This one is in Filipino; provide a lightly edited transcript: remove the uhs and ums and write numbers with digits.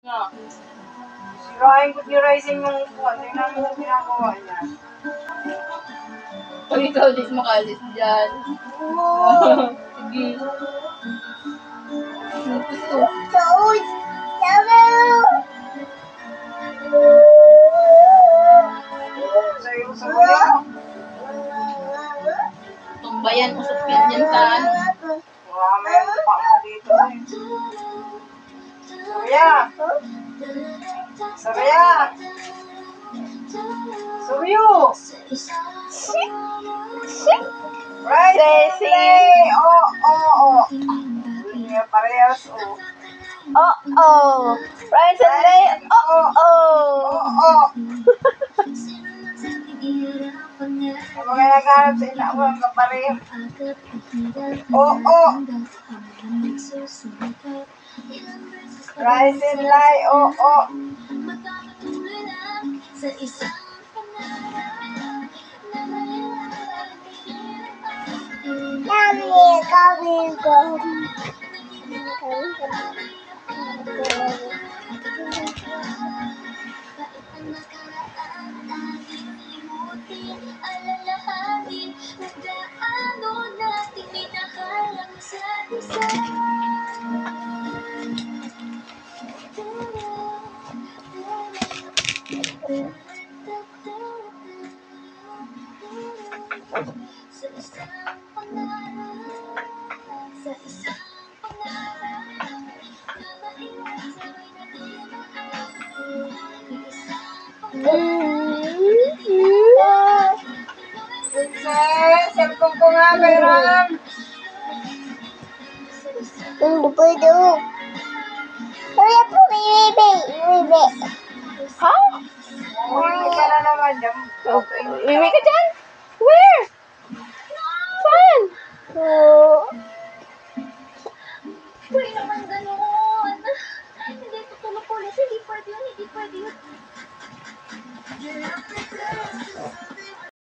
Nga. Sirahin ko ni Rising yung upuan. Tingnan mo yung ginagawa niya. Pag ikaw di makalis dyan. Sige. Sa'yo sa kuya. Tumbayan, usok yan dyan sa ano. Marami ang pa mo dito eh. Surya! Surya! Suryo! Right! Say! Oh! Hindi parehas, oh. Ryan Sunday, Oh! Ang mga nagharap sa ina mo ang kapareho. Oh! Rise and lie, oh! Princess, cellphone ko nga, Bayram. Hindi pwede. Wala po may wibi. Ha? Uwi ka na naman dyan. Iwi ka dyan? Where? Saan? Uy, naman gano'n. Hindi tutulog ulit. Hindi pwede yun.